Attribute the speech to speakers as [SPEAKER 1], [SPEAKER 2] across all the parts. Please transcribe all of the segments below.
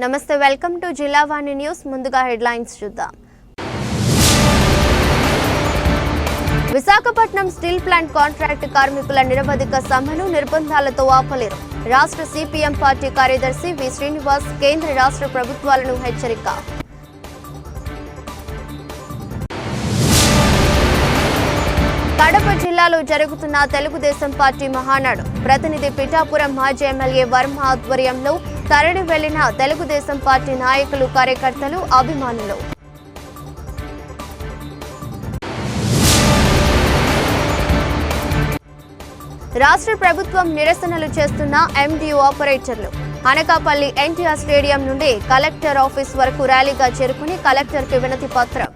[SPEAKER 1] నమస్తే, welcome to Jillavani news. ముందుగా headlines చూద్దాం. విశాఖపట్నం స్టీల్ ప్లాంట్ కాంట్రాక్ట్ కార్మికుల నిరవధిక సమ్మెను నిర్బంధాలతో ఆపలేరు. రాష్ట్ర సిపిఎం పార్టీ కార్యదర్శి వి శ్రీనివాస్ కేంద్ర రాష్ట్ర ప్రభుత్వాలను హెచ్చరిక. కడప జిల్లాలో జరుగుతున్న తెలుగుదేశం పార్టీ మహానాడు. ప్రతినిధి పిఠాపురం మాజీ ఎమ్మెల్యే వర్మ ఆధ్వర్యంలో తరలి వెళ్లిన తెలుగుదేశం పార్టీ నాయకులు, కార్యకర్తలు, అభిమానులు. రాష్ట్ర ప్రభుత్వం నిరసనలు చేస్తున్న ఎండియు ఆపరేటర్లు. అనకాపల్లి ఎన్టీఆర్ స్టేడియం నుండి కలెక్టర్ ఆఫీస్ వరకు ర్యాలీగా చేరుకుని కలెక్టర్కి వినతి పత్రం.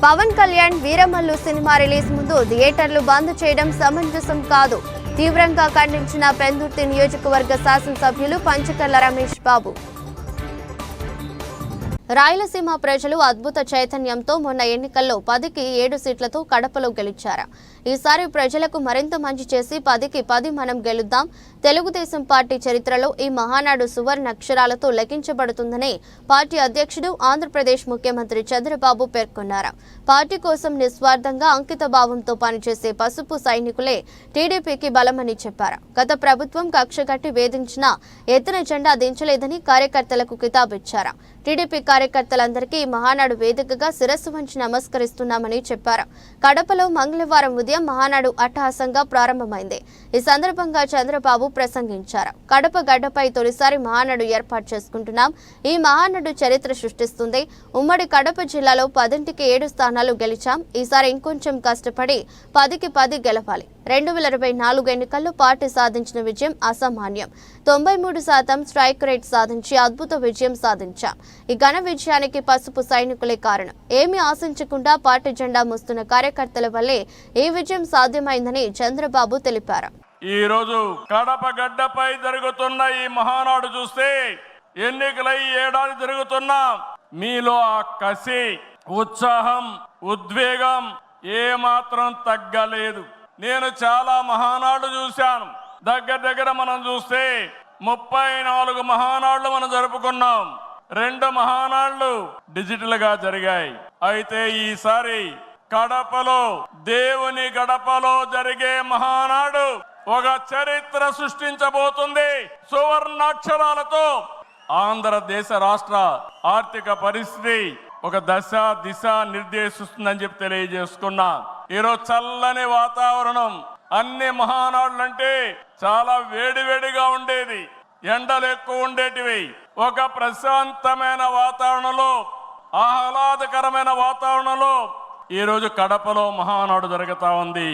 [SPEAKER 1] పవన్ కళ్యాణ్ వీరమల్లు సినిమా రిలీజ్ ముందు థియేటర్లు బంద్ చేయడం సమంజసం కాదు. తీవ్రంగా ఖండించిన పెందుర్తి నియోజకవర్గ శాసనసభ్యులు పంచకర్ల రమేష్ బాబు. రాయలసీమ ప్రజలు అద్భుత చైతన్యంతో మొన్న ఎన్నికల్లో 10కి 7 సీట్లతో కడపలో గెలిచారు. ఈసారి ప్రజలకు మరింత మంచి చేసి 10కి 10 మనం గెలుద్దాం. తెలుగుదేశం పార్టీ చరిత్రలో ఈ మహానాడు సువర్ణ అక్షరాలతో లెక్కించబడుతుందని పార్టీ అధ్యక్షుడు, ఆంధ్రప్రదేశ్ ముఖ్యమంత్రి చంద్రబాబు పేర్కొన్నారు. పార్టీ కోసం నిస్వార్థంగా అంకిత భావంతో పనిచేసే పసుపు సైనికులే టీడీపీకి బలమని చెప్పారు. గత ప్రభుత్వం కక్షగట్టి వేధించినా ఎత్తున జెండా దించలేదని కార్యకర్తలకు కితాబిచ్చారు. టీడీపీ కార్యకర్తలందరికీ మహానాడు వేదికగా శిరస్సు వంచి నమస్కరిస్తున్నామని చెప్పారు. కడపలో మంగళవారం ఉదయం మహానాడు అట్టహాసంగా ప్రారంభమైంది. ఈ సందర్భంగా చంద్రబాబు ప్రసంగించారు. కడప గడ్డపై తొలిసారి మహానాడు ఏర్పాటు చేసుకుంటున్నాం. ఈ మహానాడు చరిత్ర సృష్టిస్తుంది. ఉమ్మడి కడప జిల్లాలో 10కి 7 స్థానాలు గెలిచాం. ఈసారి ఇంకొంచెం కష్టపడి 10కి 10 గెలవాలి. 2024 ఎన్నికల్లో పార్టీ సాధించిన విజయం అసామాన్యం. 93% స్ట్రైక్ రేట్ సాధించి అద్భుత విజయం సాధించాం. ఈ ఘన విజయానికి పసుపు సైనికులే కారణం. ఏమీ ఆశించకుండా పార్టీ జెండా మోస్తున్న కార్యకర్తల వల్లే ఈ విజయం సాధ్యమైందని చంద్రబాబు తెలిపారు.
[SPEAKER 2] ఈ రోజు కడప గడ్డపై జరుగుతున్న ఈ మహానాడు చూస్తే ఎన్నికలై ఏడాది జరుగుతున్న మీలో ఆ కసి, ఉత్సాహం, ఉద్వేగం ఏమాత్రం తగ్గలేదు. నేను చాలా మహానాడు చూశాను. దగ్గర మనం చూస్తే 34 మహానాడులు మనం జరుపుకున్నాం. 2 మహానాడులు డిజిటల్ గా జరిగాయి. అయితే ఈసారి కడపలో, దేవుని గడపలో జరిగే మహానాడు ఒక చరిత్ర సృష్టించబోతుంది. సువర్ణాక్షరాలతో ఆంధ్రదేశ రాష్ట్ర ఆర్థిక పరిస్థితి ఒక దశ దిశ నిర్దేశిస్తుందని చెప్పి తెలియజేసుకున్నా. ఈరోజు చల్లని వాతావరణం. అన్ని మహానాడులంటే చాలా వేడివేడిగా ఉండేది, ఎండలు ఎక్కువ ఉండేటివి. ఒక ప్రశాంతమైన వాతావరణంలో, ఆహ్లాదకరమైన వాతావరణంలో ఈరోజు కడపలో మహానాడు జరుగుతా ఉంది.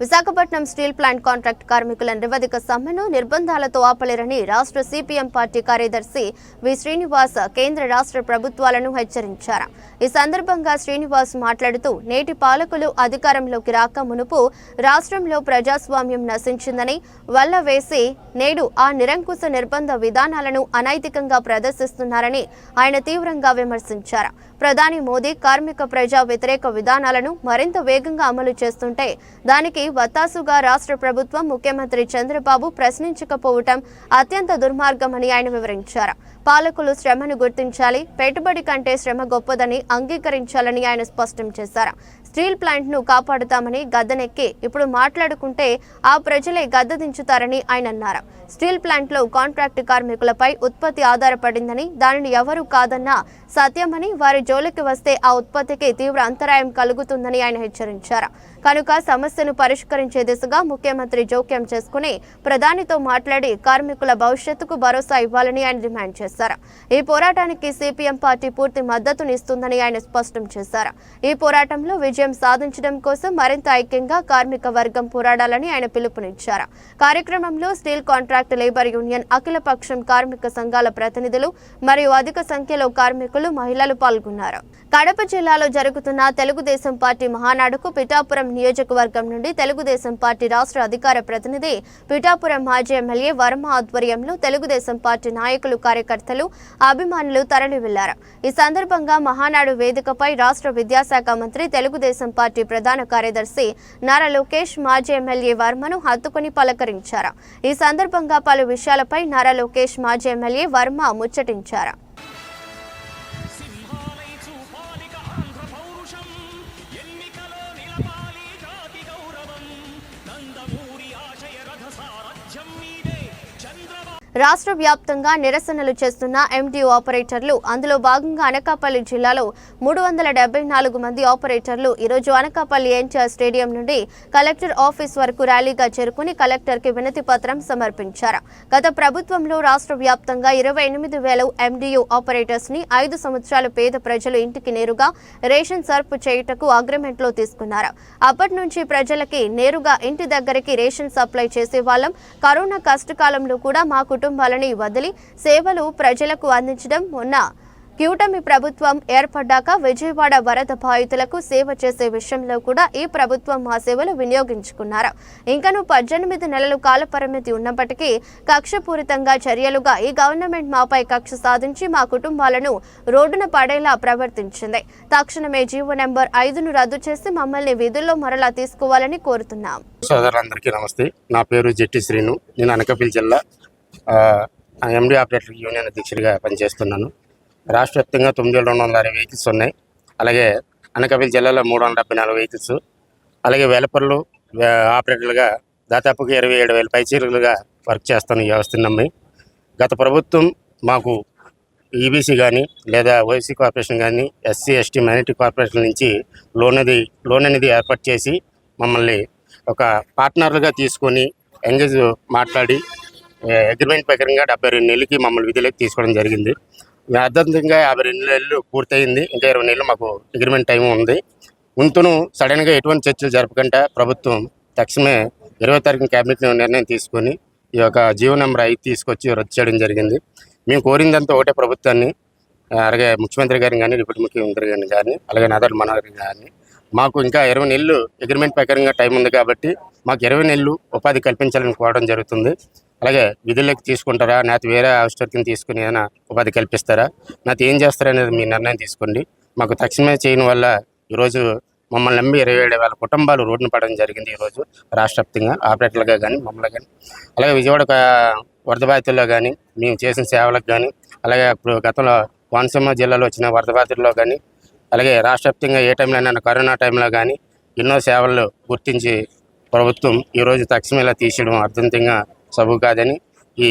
[SPEAKER 1] విశాఖపట్నం స్టీల్ ప్లాంట్ కాంట్రాక్ట్ కార్మికుల నిరవధిక సమ్మెను నిర్బంధాలతో ఆపలేరని రాష్ట్ర సిపిఎం పార్టీ కార్యదర్శి వి శ్రీనివాస్ కేంద్ర రాష్ట్ర ప్రభుత్వాలను హెచ్చరించారు. ఈ సందర్భంగా శ్రీనివాస్ మాట్లాడుతూ, నేటి పాలకులు అధికారంలోకి రాక మునుపు రాష్ట్రంలో ప్రజాస్వామ్యం నశించిందని, వల్ల వేసి నేడు ఆ నిరంకుశ నిర్బంధ విధానాలను అనైతికంగా ప్రదర్శిస్తున్నారని ఆయన తీవ్రంగా విమర్శించారు. ప్రధాని మోదీ కార్మిక ప్రజా వ్యతిరేక విధానాలను మరింత వేగంగా అమలు చేస్తుంటే దానికి వత్తాసుగా రాష్ట్ర ప్రభుత్వం, ముఖ్యమంత్రి చంద్రబాబు ప్రశ్నించకపోవటం అత్యంత దుర్మార్గమని ఆయన వివరించారు. పాలకులు శ్రమను గుర్తించాలి, పెట్టుబడి కంటే శ్రమ గొప్పదని అంగీకరించాలని ఆయన స్పష్టం చేశారు. స్టీల్ ప్లాంట్ ను కాపాడుతామని గద్దెనెక్కి ఇప్పుడు మాట్లాడుకుంటే ఆ ప్రజలే గద్దె దించుతారని ఆయన అన్నారు. స్టీల్ ప్లాంట్ లో కాంట్రాక్ట్ కార్మికులపై ఉత్పత్తి ఆధారపడిందని, దానిని ఎవరూ కాదన్నా సత్యమని, వారి జోలికి వస్తే ఆ ఉత్పత్తికి తీవ్ర అంతరాయం కలుగుతుందని ఆయన హెచ్చరించారు. కనుక సమస్యను పరిష్కరించే దిశగా ముఖ్యమంత్రి జోక్యం చేసుకుని ప్రధానితో మాట్లాడి కార్మికుల భవిష్యత్తుకు భరోసా ఇవ్వాలని ఆయన డిమాండ్ చేశారు. ఈ పోరాటానికి సిపిఎం పార్టీ పూర్తి మద్దతునిస్తుందని ఆయన స్పష్టం చేశారు. ఈ పోరాటంలో విజయం సాధించడం కోసం మరింత ఐక్యంగా కార్మిక వర్గం పోరాడాలని ఆయన పిలుపునిచ్చారు. కార్యక్రమంలో స్టీల్ కాంట్రాక్ట్ లేబర్ యూనియన్, అఖిలపక్షం కార్మిక సంఘాల ప్రతినిధులు మరియు అధిక సంఖ్యలో కార్మికులు, మహిళలు పాల్గొన్నారు. కడప జిల్లాలో జరుగుతున్న తెలుగుదేశం పార్టీ మహానాడుకు పిఠాపురం నియోజకవర్గం నుండి తెలుగుదేశం పార్టీ రాష్ట్ర అధికార ప్రతినిధి, పిఠాపురం మాజీ ఎమ్మెల్యే వర్మ ఆధ్వర్యంలో తెలుగుదేశం పార్టీ నాయకులు, కార్యకర్తలు కార్యకర్తలు అభిమానులు తరలి వెళ్లారు. ఈ సందర్భంగా మహానాడు వేదికపై రాష్ట్ర విద్యాశాఖ మంత్రి, తెలుగుదేశం పార్టీ ప్రధాన కార్యదర్శి నారా లోకేష్ మాజీ ఎమ్మెల్యే వర్మను హత్తుకుని పలకరించారు. ఈ సందర్భంగా పలు విషయాలపై నారా లోకేష్ మాజీ ఎమ్మెల్యే వర్మ ముచ్చటించారు. రాష్ట్ర వ్యాప్తంగా నిరసనలు చేస్తున్న ఎండిఓ ఆపరేటర్లు, అందులో భాగంగా అనకాపల్లి జిల్లాలో 374 మంది ఆపరేటర్లు ఈరోజు అనకాపల్లి ఎన్టీఆర్ స్టేడియం నుండి కలెక్టర్ ఆఫీస్ వరకు ర్యాలీగా చేరుకుని కలెక్టర్కి వినతి పత్రం సమర్పించారు. గత ప్రభుత్వంలో రాష్ట్ర వ్యాప్తంగా 28,000 ఎండిఓ ఆపరేటర్స్ ని 5 సంవత్సరాలు పేద ప్రజలు ఇంటికి నేరుగా రేషన్ సర్వ్ చేయుటకు అగ్రిమెంట్లో తీసుకున్నారు. అప్పటి నుంచి ప్రజలకి నేరుగా ఇంటి దగ్గరికి రేషన్ సప్లై చేసేవాళ్ళం. కరోనా కష్టకాలంలో కూడా మా కుటుంబాలని వదిలి సేవలు ప్రజలకు అందించడం. మొన్న కూటమి ప్రభుత్వం ఏర్పడ్డాక విజయవాడ వరద బాధితులకు సేవ చేసే విషయంలో కూడా ఈ ప్రభుత్వం మా సేవలు వినియోగించుకున్నారు. ఇంకనూ 18 నెలలు కాలపరిమితి ఉన్నప్పటికీ కక్షపూరితంగా చర్యలుగా ఈ గవర్నమెంట్ మాపై కక్ష సాధించి మా కుటుంబాలను రోడ్డున పడేలా ప్రవర్తించింది. తక్షణమే జీవో నెంబర్ 5ను రద్దు చేసి మమ్మల్ని విధుల్లో మరలా తీసుకోవాలని కోరుతున్నాం.
[SPEAKER 3] సోదరులందరికీ నమస్తే. నా పేరు జెట్టి శ్రీను. నేను అనకాపల్లి జిల్లా ఎండి ఆపరేటర్ యూనియన్ అధ్యక్షుడిగా పనిచేస్తున్నాను. రాష్ట్ర వ్యాప్తంగా 9,260 వెహికల్స్ ఉన్నాయి. అలాగే అనకాపల్లి జిల్లాలో 374 వెహికల్స్, అలాగే వేలపర్లు ఆపరేటర్లుగా దాదాపుగా 27,000 పైచీలుగా వర్క్ చేస్తాను ఈ వ్యవస్థను నమ్మి. గత ప్రభుత్వం మాకు ఈబీసీ కానీ లేదా ఓసీ కార్పొరేషన్ కానీ ఎస్సీ ఎస్టీ మైనారిటీ కార్పొరేషన్ నుంచి లోన్ అనేది ఏర్పాటు చేసి మమ్మల్ని ఒక పార్ట్నర్లుగా తీసుకొని ఎంగేజ్ మాట్లాడి అగ్రిమెంట్ ప్రకారంగా 72 నెలలకి మమ్మల్ని విధులకు తీసుకోవడం జరిగింది. అర్థంగా 52 నెలలు పూర్తయింది. ఇంకా 20 నెలలు మాకు అగ్రిమెంట్ టైం ఉంది. ఉంటును సడన్గా ఎటువంటి చర్చలు జరపకుండా ప్రభుత్వం తక్షణమే 20వ తారీఖున క్యాబినెట్ నిర్ణయం తీసుకొని ఈ యొక్క జీవో నెంబర్ 5 తీసుకొచ్చి రద్దు చేయడం జరిగింది. మేము కోరిందంతా ఒకటే ప్రభుత్వాన్ని, అలాగే ముఖ్యమంత్రి గారిని కానీ, డిప్యూటీ ముఖ్యమంత్రి గారిని కానీ, అలాగే నాదర్ మనోహర్ కానీ మాకు ఇంకా 20 నెలలు అగ్రిమెంట్ ప్రకారంగా టైం ఉంది కాబట్టి మాకు 20 నెలలు ఉపాధి కల్పించాలని కోరడం జరుగుతుంది. అలాగే విధుల్లోకి తీసుకుంటారా, నాతో వేరే ఆవిష్కరణ తీసుకుని ఏదైనా ఉపాధి కల్పిస్తారా, నాతో ఏం చేస్తారనేది మీ నిర్ణయం తీసుకోండి. మాకు తక్షణమే చేయని వల్ల ఈరోజు మమ్మల్ని నమ్మి 27,000 కుటుంబాలు రోడ్డున పడడం జరిగింది. ఈరోజు రాష్ట్ర వ్యాప్తంగా ఆపరేటర్లుగా కానీ, మమ్మల్ని కానీ, అలాగే విజయవాడ వరద బాధితుల్లో కానీ మేము చేసిన సేవలకు కానీ, అలాగే ఇప్పుడు గతంలో కోనసీమ జిల్లాలో వచ్చిన వరద బాధితుల్లో కానీ, అలాగే రాష్ట్ర వ్యాప్తంగా ఏ టైంలో అయినా కరోనా టైంలో కానీ ఎన్నో సేవలు గుర్తించి ప్రభుత్వం ఈరోజు తక్షణం ఇలా తీసేయడం అర్థంతంగా సబు కాదని ఈ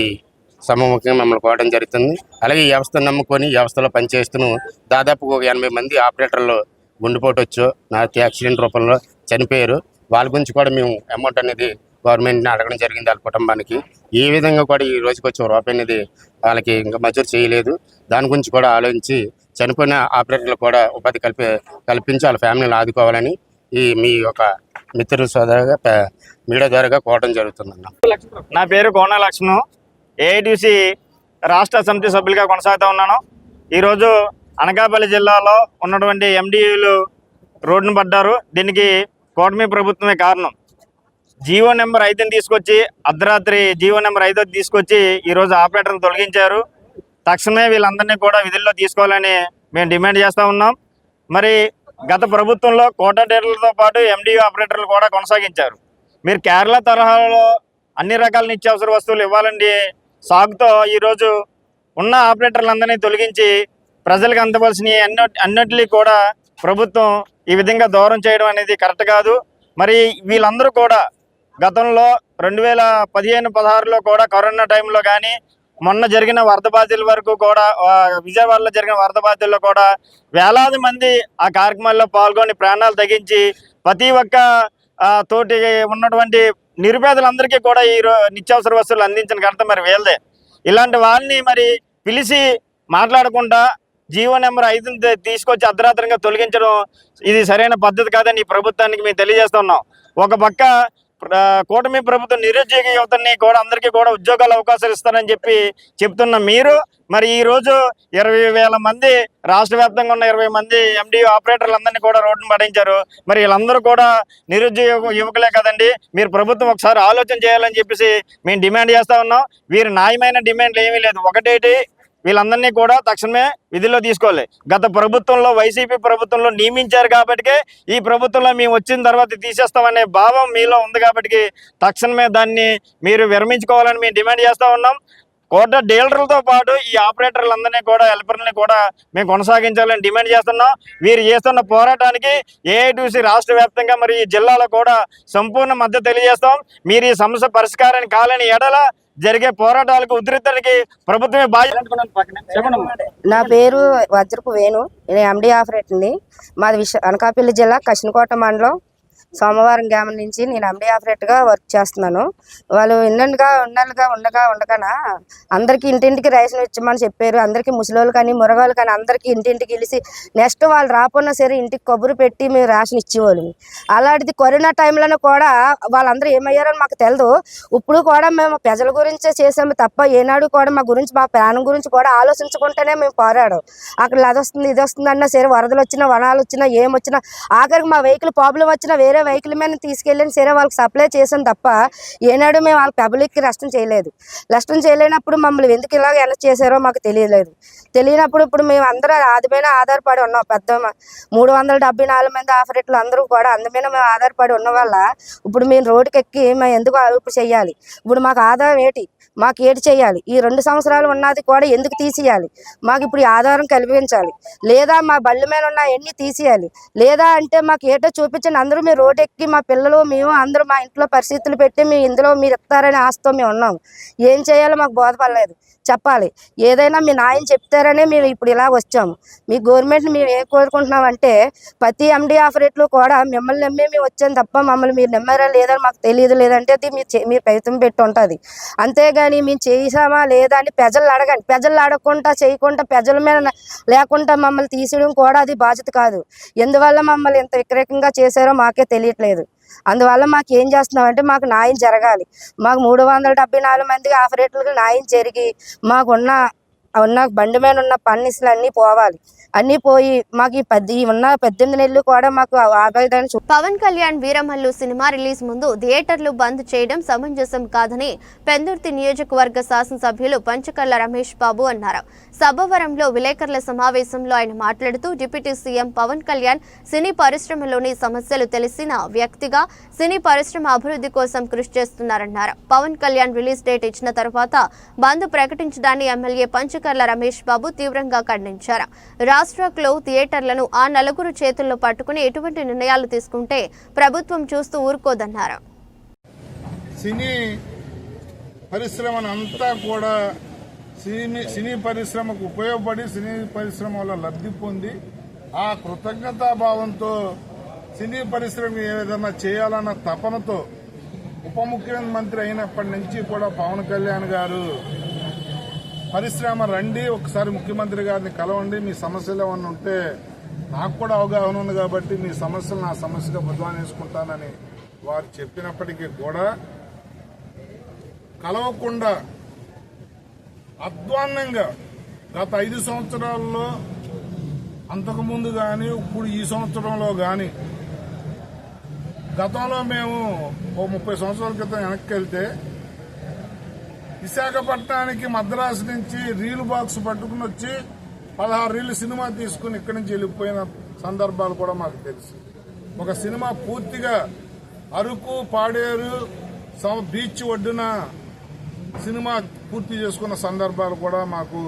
[SPEAKER 3] సముఖంగా మమ్మల్ని కోవడం జరుగుతుంది. అలాగే ఈ వ్యవస్థను నమ్ముకొని ఈ వ్యవస్థలో పనిచేస్తూ దాదాపు ఒక 80 మంది ఆపరేటర్లు గుండెపోటు వచ్చో యాక్సిడెంట్ రూపంలో చనిపోయారు. వాళ్ళ గురించి కూడా మేము అమౌంట్ అనేది గవర్నమెంట్ని అడగడం జరిగింది. వాళ్ళ కుటుంబానికి ఏ విధంగా కూడా ఈ రోజుకి వచ్చే రూపాయి అనేది వాళ్ళకి ఇంకా మంజూరు చేయలేదు. దాని గురించి కూడా ఆలోచించి చనిపోయిన ఆపరేటర్లు కూడా ఉపాధి కల్పించి వాళ్ళ ఫ్యామిలీని ఆదుకోవాలని ఈ మీ యొక్క మిత్రుల సోదరుగా మీడియా ద్వారా కోవడం జరుగుతుందన్న.
[SPEAKER 4] నా పేరు కోన లక్ష్మణ్, ఏఐటీసీ రాష్ట్ర సమితి సభ్యులుగా కొనసాగుతూ ఉన్నాను. ఈరోజు అనకాపల్లి జిల్లాలో ఉన్నటువంటి ఎండిఓలు రోడ్డును పడ్డారు. దీనికి కూటమి ప్రభుత్వమే కారణం. జీవో నెంబర్ 5ని తీసుకొచ్చి అర్ధరాత్రి జీవో నెంబర్ 5 తీసుకొచ్చి ఈరోజు ఆపరేటర్ని తొలగించారు. తక్షణమే వీళ్ళందరినీ కూడా విధుల్లో తీసుకోవాలని మేము డిమాండ్ చేస్తూ ఉన్నాం. మరి గత ప్రభుత్వంలో కోటాటేర్లతో పాటు ఎండిఓ ఆపరేటర్లు కూడా కొనసాగించారు. మీరు కేరళ తరహాలో అన్ని రకాల నిత్యావసర వస్తువులు ఇవ్వాలండి సాగుతో ఈరోజు ఉన్న ఆపరేటర్లందరినీ తొలగించి ప్రజలకు అందవలసిన అన్నిటినీ కూడా ప్రభుత్వం ఈ విధంగా దూరం చేయడం అనేది కరెక్ట్ కాదు. మరి వీళ్ళందరూ కూడా గతంలో 2015-16లో కూడా కరోనా టైంలో కానీ, మొన్న జరిగిన వరద బాధితుల వరకు కూడా విజయవాడలో జరిగిన వరద బాధితుల్లో కూడా వేలాది మంది ఆ కార్యక్రమాల్లో పాల్గొని ప్రాణాలు తెగించి ప్రతి ఒక్క తోటి ఉన్నటువంటి నిరుపేదలందరికీ కూడా ఈ నిత్యావసర వస్తువులు అందించిన ఘనత మరి వీళ్ళదే. ఇలాంటి వాళ్ళని మరి పిలిచి మాట్లాడకుండా జీవో నెంబర్ 5ని తీసుకొచ్చి అర్ధరాత్రంగా తొలగించడం ఇది సరైన పద్ధతి కాదని ఈ ప్రభుత్వానికి మేము తెలియజేస్తున్నాం. ఒక పక్క కూటమి ప్రభుత్వం నిరుద్యోగ యువతని కూడా అందరికీ కూడా ఉద్యోగాల అవకాశాలు ఇస్తారని చెప్తున్న మీరు మరి ఈ రోజు 20,000 మంది రాష్ట్ర వ్యాప్తంగా ఉన్న 20 మంది ఎండిఓ ఆపరేటర్లందరినీ కూడా రోడ్డును పడించారు. మరి వీళ్ళందరూ కూడా నిరుద్యోగ యువకులే కదండి. మీరు ప్రభుత్వం ఒకసారి ఆలోచన చేయాలని చెప్పేసి మేము డిమాండ్ చేస్తా ఉన్నాం. వీరి న్యాయమైన డిమాండ్లు ఏమీ లేదు. ఒకటేటి వీళ్ళందరినీ కూడా తక్షణమే విధిలో తీసుకోవాలి. గత ప్రభుత్వంలో వైసీపీ ప్రభుత్వంలో నియమించారు కాబట్టి ఈ ప్రభుత్వంలో మేము వచ్చిన తర్వాత తీసేస్తామనే భావం మీలో ఉంది కాబట్టి తక్షణమే దాన్ని మీరు విరమించుకోవాలని మేము డిమాండ్ చేస్తూ ఉన్నాం. కోట డీలర్లతో పాటు ఈ ఆపరేటర్లందరినీ కూడా హెల్పర్లని కూడా మేము కొనసాగించాలని డిమాండ్ చేస్తున్నాం. వీరు చేస్తున్న పోరాటానికి ఏఐటీయూసీ రాష్ట్ర వ్యాప్తంగా మరి ఈ జిల్లాలో కూడా సంపూర్ణ మద్దతు తెలియజేస్తాం. మీరు ఈ సమస్య పరిష్కారాన్ని కాలని ఎడల జరిగే పోరాటాలకు ఉధృతానికి ప్రభుత్వమే బాధ్యత.
[SPEAKER 5] నా పేరు వజ్రపు వేణు, నేను ఎండి ఆపరేటర్ని. మాది అనకాపల్లి జిల్లా కశినకోట మండలం సోమవారం గ్రామం నుంచి నేను ఎండి ఆపరేటర్గా వర్క్ చేస్తున్నాను. వాళ్ళు ఉండగా అందరికీ ఇంటింటికి రేషన్ ఇచ్చామని చెప్పారు. అందరికీ ముసలోళ్ళు కానీ మురగాళ్ళు కానీ అందరికీ ఇంటింటికి వెళ్ళి నెక్స్ట్ వాళ్ళు రాకున్నా సరే ఇంటికి కబురు పెట్టి మేము రేషన్ ఇచ్చేవాళ్ళం. అలాంటిది కరోనా టైంలోనే కూడా వాళ్ళందరూ ఏమయ్యారో మాకు తెలియదు. ఇప్పుడు కూడా మేము ప్రజల గురించే చేసాము తప్ప ఏనాడు కూడా మా గురించి మా ప్రాణం గురించి కూడా ఆలోచించుకుంటేనే మేము పోరాడాం. అక్కడ అది వస్తుంది ఇది వస్తుంది అన్నా సరే, వరదలు వచ్చినా వనాలు వచ్చినా ఏమొచ్చినా ఆఖరికి మా వెహికల్ ప్రాబ్లం వచ్చినా వేరే వెహికల్ మీద తీసుకెళ్ళి సరే వాళ్ళకి సప్లై చేసాం తప్ప ఏనాడు మేము వాళ్ళ పబ్లిక్కి నష్టం చేయలేదు. నష్టం చేయలేనప్పుడు మమ్మల్ని ఎందుకు ఇలాగ వెనక్కి చేశారో మాకు తెలియనప్పుడు ఇప్పుడు మేము అందరూ అది మీద ఆధారపడి ఉన్నాం. పెద్ద 374 మంది ఆపరేటర్లు అందరూ కూడా అందమైన మేము ఆధారపడి ఉన్న వల్ల ఇప్పుడు మేము రోడ్డుకి ఎక్కి మేము ఎందుకు ఇప్పుడు చెయ్యాలి? ఇప్పుడు మాకు ఆధారం ఏంటి? మాకు ఏటి చేయాలి? ఈ 2 సంవత్సరాలు ఉన్నది కూడా ఎందుకు తీసేయాలి? మాకు ఇప్పుడు ఈ ఆధారం కల్పించాలి, లేదా మా బళ్ళ మీద ఉన్న ఎన్ని తీసేయాలి, లేదా అంటే మాకు ఏటో చూపించండి. అందరూ మీరు రోడ్డు ఎక్కి మా పిల్లలు మేము అందరూ మా ఇంట్లో పరిస్థితులు పెట్టి మేము ఇందులో మీరు ఇస్తారని ఆశతో మేము ఉన్నాము. ఏం చేయాలో మాకు బోధపడలేదు. చెప్పాలి, ఏదైనా మీ న్యాయం చెప్తారనే మేము ఇప్పుడు ఇలా వచ్చాము. మీ గవర్నమెంట్ని మేము ఏం కోరుకుంటున్నామంటే ప్రతి ఎండి ఆపరేటర్లు కూడా మిమ్మల్ని నమ్మే మేము వచ్చాము తప్ప మమ్మల్ని మీరు నమ్మారా లేదని మాకు తెలియదు. లేదంటే అది మీరు ప్రయత్నం పెట్టి ఉంటుంది. అంతేగాని మేము చేసామా లేదా అని ప్రజలు అడగండి. ప్రజలు అడగకుండా చేయకుండా ప్రజల మీద లేకుండా మమ్మల్ని తీసేయడం కూడా అది బాధ్యత కాదు. ఎందువల్ల మమ్మల్ని ఇంత వ్యతిరేకంగా చేశారో మాకే తెలియట్లేదు. అందువల్ల మాకు ఏం చేస్తున్నామంటే మాకు న్యాయం జరగాలి. మాకు 374 మంది ఆపరేటర్లకు న్యాయం జరిగి మాకున్న బండి మీద ఉన్న పన్నిస్లు అన్నీ పోవాలి. అన్నీ పోయి మాకు ఈ ఉన్న 18 నెలలు కూడా మాకు ఆదాయాన్ని.
[SPEAKER 1] పవన్ కళ్యాణ్ వీరమల్లు సినిమా రిలీజ్ ముందు థియేటర్లు బంద్ చేయడం సమంజసం కాదని పెందుర్తి నియోజకవర్గ శాసనసభ్యులు పంచకర్ల రమేష్ బాబు అన్నారు. సభవరంలో విలేకరుల సమావేశంలో ఆయన మాట్లాడుతూ డిప్యూటీ సీఎం పవన్ కళ్యాణ్ సినీ పరిశ్రమలోని సమస్యలు తెలిసిన వ్యక్తిగా సినీ పరిశ్రమ అభివృద్ధి కోసం కృషి చేస్తున్నారన్నారు. పవన్ కళ్యాణ్ రిలీజ్ డేట్ ఇచ్చిన తర్వాత బంద్ ప్రకటించడాన్ని ఎమ్మెల్యే పంచకర్ల రమేష్ బాబు తీవ్రంగా ఖండించారు. రాష్ట్రంలో థియేటర్లను ఆ నలుగురు చేతుల్లో పట్టుకుని ఎటువంటి నిర్ణయాలు తీసుకుంటే ప్రభుత్వం చూస్తూ ఊరుకోదన్నారు.
[SPEAKER 6] సినీ పరిశ్రమనంతా కూడా సినీ పరిశ్రమకు ఉపయోగపడి సినీ పరిశ్రమ వల్ల లబ్ధి పొంది ఆ కృతజ్ఞతాభావంతో సినీ పరిశ్రమ ఏ విధంగా చేయాలన్న తపనతో ఉప ముఖ్యమంత్రి అయినప్పటి నుంచి కూడా పవన్ కళ్యాణ్ గారు పరిశ్రమ రండి, ఒకసారి ముఖ్యమంత్రి గారిని కలవండి, మీ సమస్యలు ఏమన్నా ఉంటే నాకు కూడా అవగాహన ఉంది కాబట్టి మీ సమస్యలు నా సమస్యగా బుధవారం వేసుకుంటానని వారు చెప్పినప్పటికీ కూడా కలవకుండా అధ్వాన్నంగా గత 5 సంవత్సరాల్లో అంతకుముందు కానీ ఇప్పుడు ఈ సంవత్సరంలో కానీ గతంలో మేము 30 సంవత్సరాల క్రితం వెనక్కి వెళ్తే విశాఖపట్నానికి మద్రాసు నుంచి రీల్ బాక్స్ పట్టుకుని వచ్చి 16 రీళ్లు సినిమా తీసుకుని ఇక్కడి నుంచి వెళ్ళిపోయిన సందర్భాలు కూడా మాకు తెలుసు. ఒక సినిమా పూర్తిగా అరకు పాడేరు బీచ్ ఒడ్డున సినిమా పూర్తి చేసుకున్న సందర్భాలు కూడా మాకు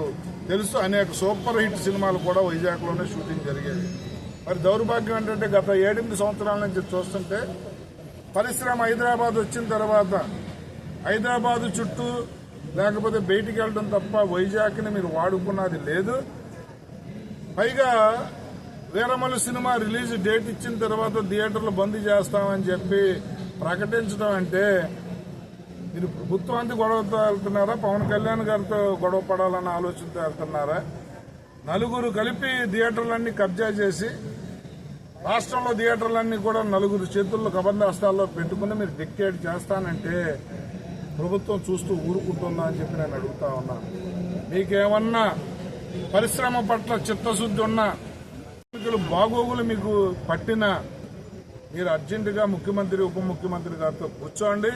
[SPEAKER 6] తెలుసు. అనేక సూపర్ హిట్ సినిమాలు కూడా వైజాగ్లోనే షూటింగ్ జరిగేది. మరి దౌర్భాగ్యం ఏంటంటే గత 7-8 సంవత్సరాల నుంచి చూస్తుంటే పరిశ్రమ హైదరాబాద్ వచ్చిన తర్వాత హైదరాబాద్ చుట్టూ లేకపోతే బయటికి వెళ్ళడం తప్ప వైజాగ్ని మీరు వాడుకున్నది లేదు. పైగా వీరమల్లు సినిమా రిలీజ్ డేట్ ఇచ్చిన తర్వాత థియేటర్లు బంద్ చేస్తామని చెప్పి ప్రకటించడం అంటే మీరు ప్రభుత్వానికి గొడవతో వెళ్తున్నారా, పవన్ కళ్యాణ్ గారితో గొడవ పడాలన్న ఆలోచనతో వెళ్తున్నారా? నలుగురు కలిపి థియేటర్లన్నీ కబ్జా చేసి రాష్ట్రంలో థియేటర్లన్నీ కూడా నలుగురు చేతుల్లో కబంధాస్తాల్లో పెట్టుకుని మీరు డిక్టేట్ చేస్తానంటే ప్రభుత్వం చూస్తూ ఊరుకుంటుందా అని చెప్పి నేను అడుగుతా ఉన్నాను. మీకేమన్నా పరిశ్రమ పట్ల చిత్తశుద్ధి ఉన్న బాగోగులు మీకు పట్టినా మీరు అర్జెంటుగా ముఖ్యమంత్రి ఉప ముఖ్యమంత్రి గారితో కూర్చోండి,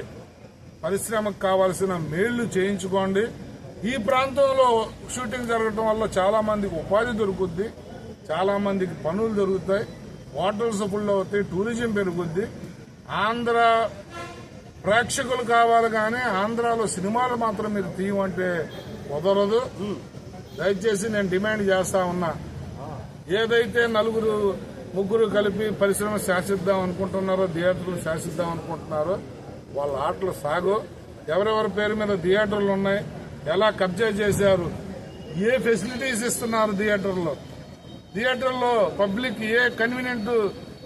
[SPEAKER 6] పరిశ్రమకు కావాల్సిన మేళ్లు చేయించుకోండి. ఈ ప్రాంతంలో షూటింగ్ జరగడం వల్ల చాలా మందికి ఉపాధి దొరుకుద్ది, చాలా మందికి పనులు దొరుకుతాయి, హోటల్స్ ఫుల్ అవుతాయి, టూరిజం పెరుగుద్ది. ఆంధ్ర ప్రేక్షకులు కావాలి కానీ ఆంధ్రాలో సినిమాలు మాత్రం మీరు తీయమంటే కుదరదు. దయచేసి నేను డిమాండ్ చేస్తా ఉన్నా, ఏదైతే ముగ్గురు కలిపి పరిశ్రమ శాసిద్దాం అనుకుంటున్నారో, థియేటర్లు శాసిద్దాం అనుకుంటున్నారో వాళ్ళ ఆటలు సాగు. ఎవరెవరి పేరు మీద థియేటర్లు ఉన్నాయి, ఎలా కబ్జా చేశారు, ఏ ఫెసిలిటీస్ ఇస్తున్నారు థియేటర్లో పబ్లిక్ ఏ కన్వీనియంట్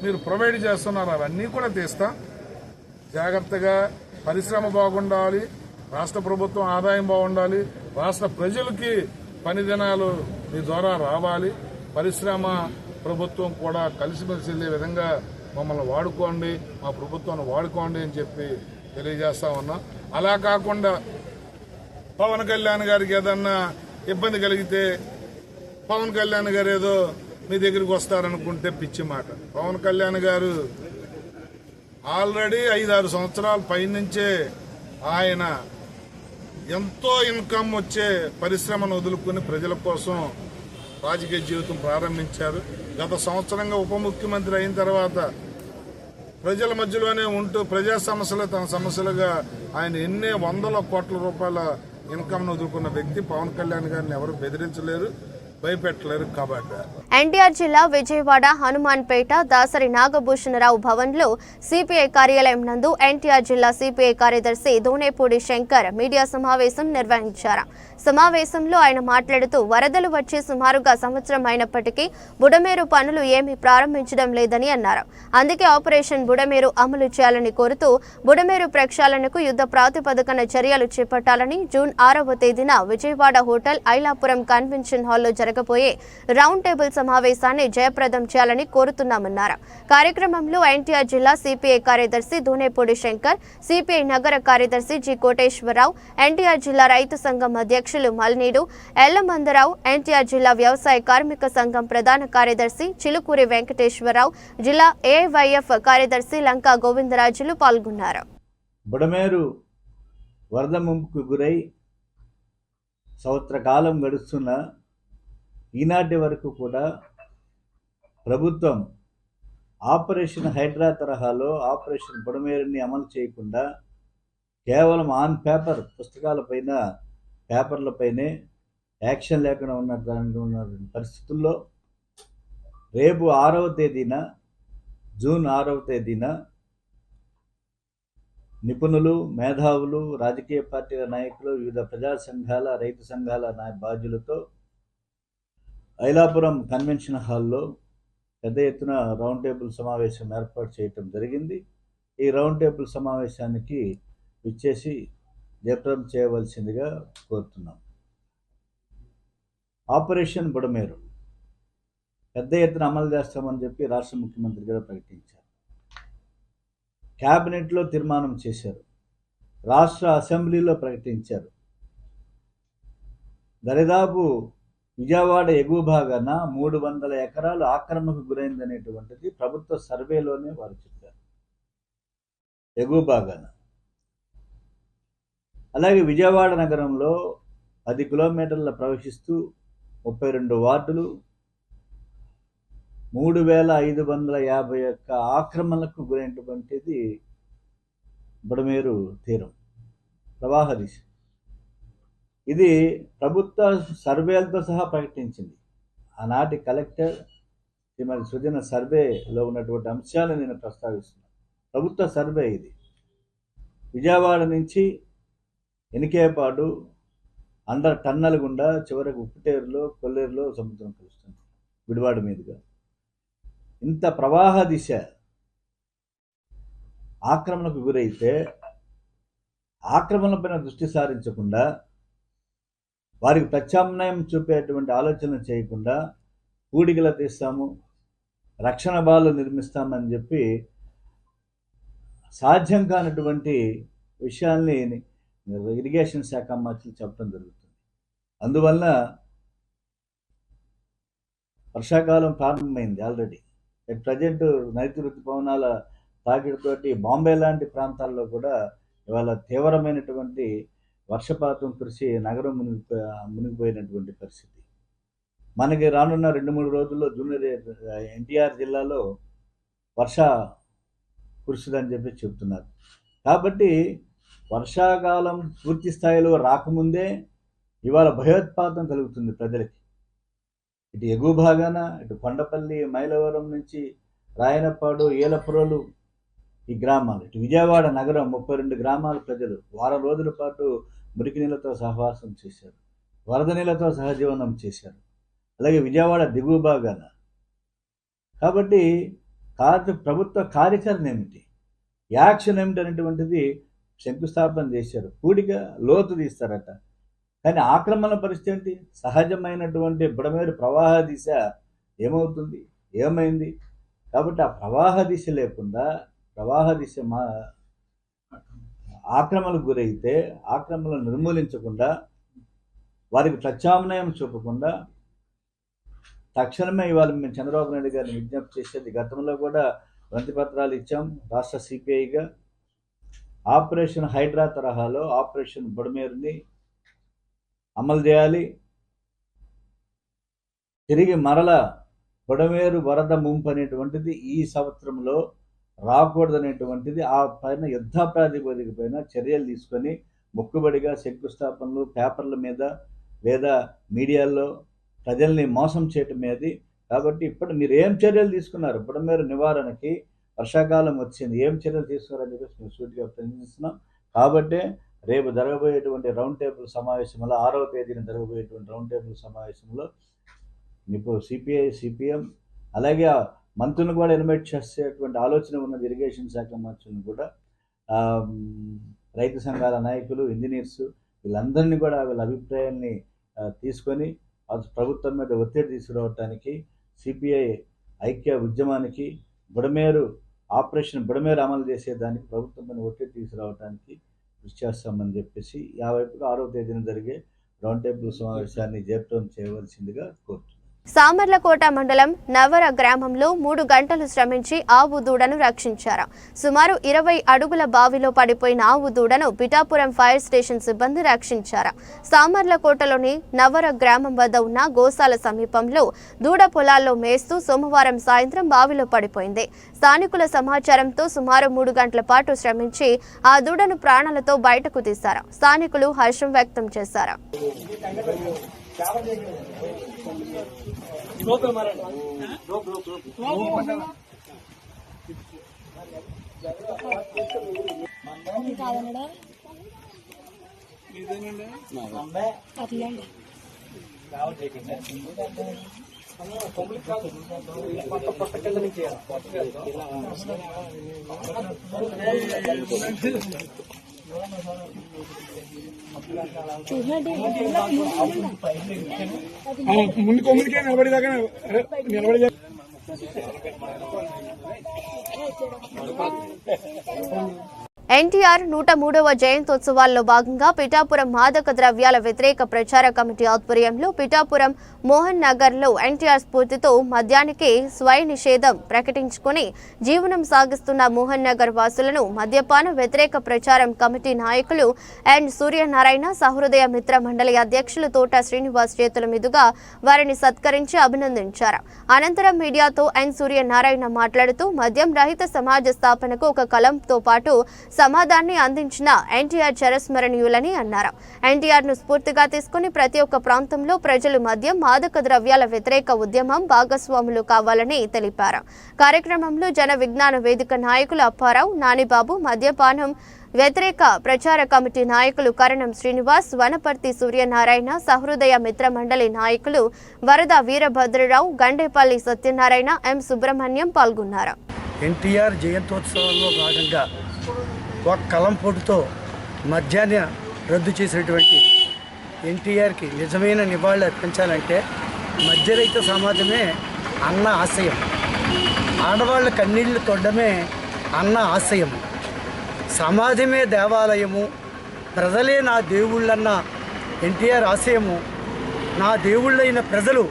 [SPEAKER 6] మీరు ప్రొవైడ్ చేస్తున్నారు, అవన్నీ కూడా తీస్తాం. జాగ్రత్తగా పరిశ్రమ బాగుండాలి, రాష్ట్ర ప్రభుత్వం ఆదాయం బాగుండాలి, రాష్ట్ర ప్రజలకి పని దినాలు మీ ద్వారా రావాలి, పరిశ్రమ ప్రభుత్వం కూడా కలిసిమెలిసి వెళ్లే విధంగా మమ్మల్ని వాడుకోండి, మా ప్రభుత్వాన్ని వాడుకోండి అని చెప్పి తెలియజేస్తా ఉన్నాం. అలా కాకుండా పవన్ కళ్యాణ్ గారికి ఏదన్నా ఇబ్బంది కలిగితే పవన్ కళ్యాణ్ గారు ఏదో మీ దగ్గరికి వస్తారనుకుంటే పిచ్చి మాట. పవన్ కళ్యాణ్ గారు ఆల్రెడీ 5-6 సంవత్సరాల పైనుంచే ఆయన ఎంతో ఇన్కమ్ వచ్చే పరిశ్రమను వదులుకుని ప్రజల కోసం రాజకీయ జీవితం ప్రారంభించారు. గత సంవత్సరంగా ఉప ముఖ్యమంత్రి అయిన తర్వాత ప్రజల మధ్యలోనే ఉంటూ ప్రజా సమస్యలు తన సమస్యలుగా ఆయన ఎన్ని వందల కోట్ల రూపాయల ఇన్కమ్ వదులుకున్న వ్యక్తి. పవన్ కళ్యాణ్ గారిని ఎవరు బెదిరించలేరు, భయపెట్టలేరు కాబట్టి.
[SPEAKER 1] ఎన్టీఆర్ జిల్లా విజయవాడ హనుమాన్పేట దాసరి నాగభూషణరావు భవన్లో సిపిఐ కార్యాలయం నందు ఎన్టీఆర్ జిల్లా సిపిఐ కార్యదర్శి దూనేపూడి శంకర్ మీడియా సమావేశం నిర్వహించారు. సమావేశంలో ఆయన మాట్లాడుతూ వరదలు వచ్చి సుమారుగా సంవత్సరం అయినప్పటికీ బుడమేరు పనులు ఏమీ ప్రారంభించడం లేదని అన్నారు. అందుకే ఆపరేషన్ బుడమేరు అమలు చేయాలని కోరుతూ బుడమేరు ప్రక్షాళనకు యుద్ధ ప్రాతిపదికన చర్యలు చేపట్టాలని జూన్ 6వ తేదీన విజయవాడ హోటల్ ఐలాపురం కన్వెన్షన్ హాల్లో జరగబోయే రౌండ్ టేబుల్ సమావేశాన్ని జయప్రదం చేయాలని కోరుతున్నామన్నారు. కార్యక్రమంలో ఎన్టీఆర్ జిల్లా సిపిఐ కార్యదర్శి దూనేపూడి శంకర్, సిపిఐ నగర కార్యదర్శి జి కోటేశ్వరరావు, ఎన్టీఆర్ జిల్లా రైతు సంఘం అధ్యక్షులు మల్నీడు ఎల్లమందరావు, ఎన్టీఆర్ జిల్లా వ్యవసాయ కార్మిక సంఘం ప్రధాన కార్యదర్శి చిలుకూరి వెంకటేశ్వరరావు, జిల్లా ఏఐవైఎఫ్ కార్యదర్శి లంకా గోవిందరాజులు పాల్గొన్నారు.
[SPEAKER 7] బుడమేరు వరద ముంపుకు గురై సంవత్సర కాలం గడుస్తున్న ఈనాటి వరకు కూడా ప్రభుత్వం ఆపరేషన్ హైడ్రా తరహాలో ఆపరేషన్ బుడమేరుని అమలు చేయకుండా కేవలం ఆన్ పేపర్ పేపర్లపైనే యాక్షన్ లేకుండా ఉన్న పరిస్థితుల్లో రేపు 6వ తేదీన జూన్ 6వ తేదీన నిపుణులు, మేధావులు, రాజకీయ పార్టీల నాయకులు, వివిధ ప్రజా సంఘాల, రైతు సంఘాల బాధ్యులతో ఐలాపురం కన్వెన్షన్ హాల్లో పెద్ద ఎత్తున రౌండ్ టేబుల్ సమావేశం ఏర్పాటు చేయటం జరిగింది. ఈ రౌండ్ టేబుల్ సమావేశానికి ఇచ్చేసి జయప్రదం చేయవలసిందిగా కోరుతున్నాం. ఆపరేషన్ బుడమేరు పెద్ద ఎత్తున అమలు చేస్తామని చెప్పి రాష్ట్ర ముఖ్యమంత్రి గారు ప్రకటించారు. క్యాబినెట్లో తీర్మానం చేశారు, రాష్ట్ర అసెంబ్లీలో ప్రకటించారు. దరిదాపు విజయవాడ ఎగువ భాగాన 300 ఎకరాలు ఆక్రమణకు గురైందనేటువంటిది ప్రభుత్వ సర్వేలోనే వారు చెప్పారు. ఎగువ భాగాన అలాగే విజయవాడ నగరంలో 10 కిలోమీటర్ల ప్రవహిస్తూ 32 వార్డులు 3551 ఆక్రమణలకు గురైనటువంటిది బుడమేరు తీరం ప్రవాహ దిశ. ఇది ప్రభుత్వ సర్వేలతో సహా ప్రకటించింది. ఆనాటి కలెక్టర్ శ్రీమతి సుజన సర్వేలో ఉన్నటువంటి అంశాలను నేను ప్రస్తావిస్తున్నాను. ప్రభుత్వ సర్వే ఇది. విజయవాడ నుంచి ఎనికేపాడు అందరు టన్నల గుండా చివరికి ఉప్పుటేరులో, కొల్లేరులో సముద్రం కలుస్తుంది గుడివాడ మీదుగా. ఇంత ప్రవాహ దిశ ఆక్రమణకు గురైతే ఆక్రమణపైన దృష్టి సారించకుండా, వారికి ప్రత్యామ్నాయం చూపేటువంటి ఆలోచన చేయకుండా పూడికలు తీస్తాము, రక్షణ బాలు నిర్మిస్తామని చెప్పి సాధ్యం కానటువంటి విషయాల్ని ఇరిగేషన్ శాఖ మంత్రులు చెప్పడం జరుగుతుంది. అందువల్ల వర్షాకాలం ప్రారంభమైంది ఆల్రెడీ. ఎట్ ప్రజెంట్ నైరుతి ఋతుపవనాల తాకిడితోటి బాంబే లాంటి ప్రాంతాల్లో కూడా ఇవాళ తీవ్రమైనటువంటి వర్షపాతం కురిసి నగరం మునిగిపోయినటువంటి పరిస్థితి. మనకి రానున్న 2-3 రోజుల్లో జూనియర్ ఎన్టీఆర్ జిల్లాలో వర్ష కురుస్తుందని చెప్పి చెప్తున్నారు. కాబట్టి వర్షాకాలం పూర్తి స్థాయిలో రాకముందే ఇవాళ భయోత్పాతం కలుగుతుంది ప్రజలకి. ఇటు ఎగువ భాగాన, ఇటు కొండపల్లి, మైలవరం నుంచి రాయనపాడు, ఏలపురలు ఈ గ్రామాలు, ఇటు విజయవాడ నగరం 32 గ్రామాల ప్రజలు వారం రోజుల పాటు మురికి నీళ్ళతో సహవాసం చేశారు, వరద నీళ్ళతో సహజీవనం చేశారు. అలాగే విజయవాడ దిగువ భాగాన. కాబట్టి ప్రభుత్వ కార్యాచరణ ఏమిటి, యాక్షన్ ఏమిటి అనేటువంటిది శంకుస్థాపన చేశారు. పూడిగా లోతు తీస్తారట, కానీ ఆక్రమణ పరిస్థితి ఏంటి? సహజమైనటువంటి బుడమేరు ప్రవాహ దిశ ఏమవుతుంది, ఏమైంది? కాబట్టి ఆ ప్రవాహ దిశ లేకుండా, ప్రవాహ దిశ ఆక్రమణకు గురైతే ఆక్రమణలు నిర్మూలించకుండా, వారికి ప్రత్యామ్నాయం చూపకుండా తక్షణమే ఇవాళ మేము చంద్రబాబు నాయుడు గారిని విజ్ఞప్తి చేసేది, గతంలో కూడా వినతి పత్రాలు ఇచ్చాం రాష్ట్ర సిపిఐగా. ఆపరేషన్ హైడ్రా తరహాలో ఆపరేషన్ బుడమేరుని అమలు చేయాలి. తిరిగి మరల బుడమేరు వరద ముంపు అనేటువంటిది ఈ సంవత్సరంలో రాకూడదనేటువంటిది ఆ పైన యుద్ధ ప్రాతిపదిక పైన చర్యలు తీసుకొని మొక్కుబడిగా శంకుస్థాపనలు పేపర్ల మీద లేదా మీడియాల్లో ప్రజల్ని మోసం చేయటం మీది. కాబట్టి ఇప్పుడు మీరు ఏం చర్యలు తీసుకున్నారు? బుడమేరు నివారణకి వర్షాకాలం వచ్చింది, ఏం చర్యలు తీసుకున్నారని చెప్పేసి మేము సూటిగా ప్రశ్నిస్తున్నాం. కాబట్టి రేపు జరగబోయేటువంటి రౌండ్ టేబుల్ సమావేశంలో 6వ తేదీన జరగబోయేటువంటి రౌండ్ టేబుల్ సమావేశంలో ఇప్పుడు సిపిఐ, సిపిఎం అలాగే మంత్రులను కూడా ఇన్వైట్ చేసేటువంటి ఆలోచన ఉన్నది. ఇరిగేషన్ శాఖ మంత్రులను కూడా, రైతు సంఘాల నాయకులు, ఇంజనీర్స్ వీళ్ళందరినీ కూడా వీళ్ళ అభిప్రాయాన్ని తీసుకొని ప్రభుత్వం మీద ఒత్తిడి తీసుకురావడానికి, సిపిఐ ఐక్య ఉద్యమానికి, ఆపరేషన్ బుడమేరు అమలు చేసేదానికి ప్రభుత్వం మీద ఒత్తిడి తీసుకురావడానికి కృషి చేస్తామని చెప్పేసి ఆ వైపుగా 6వ తేదీన జరిగే రౌండ్ టేబుల్ సమావేశాన్ని జయప్రదం చేయవలసిందిగా కోరుతున్నాను.
[SPEAKER 1] సామర్లకోట మండలం నవర గ్రామంలో 3 గంటలు శ్రమించి ఆవు దూడను రక్షించారు. సుమారు 20 అడుగుల బావిలో పడిపోయిన ఆవు దూడను పిఠాపురం ఫైర్ స్టేషన్ సిబ్బంది రక్షించారు. సామర్లకోటలోని నవర గ్రామం వద్ద ఉన్న గోశాల సమీపంలో దూడ పొలాల్లో మేస్తూ సోమవారం సాయంత్రం బావిలో పడిపోయింది. స్థానికుల సమాచారంతో సుమారు 3 గంటల పాటు శ్రమించి ఆ దూడను ప్రాణాలతో బయటకు తీశారు. స్థానికులు హర్షం వ్యక్తం చేశారు.
[SPEAKER 8] ముందు కొమ్ములకే నిలబడేదాకా నిలబడి
[SPEAKER 1] ఎన్టీఆర్ 103వ జయంతోత్సవాల్లో భాగంగా పిఠాపురం మాదక ద్రవ్యాల వ్యతిరేక ప్రచార కమిటీ ఆధ్వర్యంలో పిఠాపురం మోహన్ నగర్లో ఎన్టీఆర్ స్ఫూర్తితో మద్యానికి స్వయ నిషేధం ప్రకటించుకుని జీవనం సాగిస్తున్న మోహన్ నగర్ వాసులను మద్యపాన వ్యతిరేక ప్రచారం కమిటీ నాయకులు ఎన్ సూర్యనారాయణ, సహృదయ మిత్ర మండలి అధ్యక్షులు తోట శ్రీనివాస్ చేతుల మీదుగా వారిని సత్కరించి అభినందించారు. అనంతరం మీడియాతో ఎన్ సూర్యనారాయణ మాట్లాడుతూ మద్యం రహిత సమాజ స్థాపనకు ఒక కలంతో పాటు సమాధాన్ని అందించిన ఎన్టీఆర్ చిరస్మరణీయులని అన్నారు. ఎన్టీఆర్ ను స్ఫూర్తిగా తీసుకుని ప్రతి ఒక్క ప్రాంతంలో ప్రజలు మద్యం, మాదక ద్రవ్యాల వ్యతిరేక ఉద్యమం భాగస్వాములు కావాలని తెలిపారు. కార్యక్రమంలో జన విజ్ఞాన వేదిక నాయకులు అప్పారావు, నానిబాబు, మద్యపానం వ్యతిరేక ప్రచార కమిటీ నాయకులు కరణం శ్రీనివాస్, వనపర్తి సూర్యనారాయణ, సహృదయ మిత్ర మండలి నాయకులు వరద వీరభద్రరావు, గండేపల్లి సత్యనారాయణ, ఎం సుబ్రహ్మణ్యం పాల్గొన్నారు.
[SPEAKER 8] ఎన్టీఆర్ జయంతోత్సవంలో భాగంగా ఒక కలంపోటుతో మద్యాన్ని రద్దు చేసినటువంటి ఎన్టీఆర్కి నిజమైన నివాళులు అర్పించాలంటే మద్యరహిత సమాజమే అన్న ఆశయం, ఆడవాళ్ళ కన్నీళ్లు తొడ్డమే అన్న ఆశయం, సమాజమే దేవాలయము, ప్రజలే నా దేవుళ్ళన్న ఎన్టీఆర్ ఆశయము. నా దేవుళ్ళైన ప్రజలు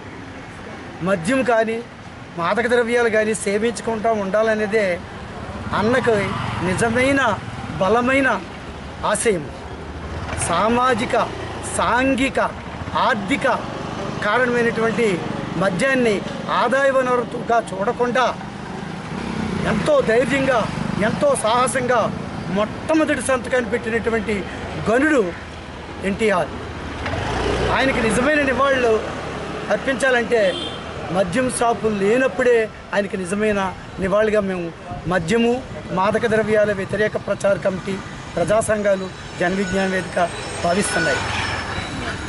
[SPEAKER 8] మద్యం కానీ మాదక ద్రవ్యాలు కానీ సేవించుకుంటూ ఉండాలనేదే అన్నకు నిజమైన బలమైన ఆశయం. సామాజిక, సాంఘిక, ఆర్థిక కారణమైనటువంటి మద్యాన్ని ఆదాయ వనరుగా చూడకుండా ఎంతో ధైర్యంగా, ఎంతో సాహసంగా మొట్టమొదటి సంతకాన్ని పెట్టినటువంటి గనుడు ఎన్టీఆర్. ఆయనకి నిజమైన నివాళులు అర్పించాలంటే మద్యం షాపులు లేనప్పుడే ఆయనకి నిజమైన నివాళిగా మేము మద్యము, మాదక ద్రవ్యాల వ్యతిరేక ప్రచార కమిటీ, ప్రజా సంఘాలు, జన విజ్ఞాన వేదిక భావిస్తున్నాయి.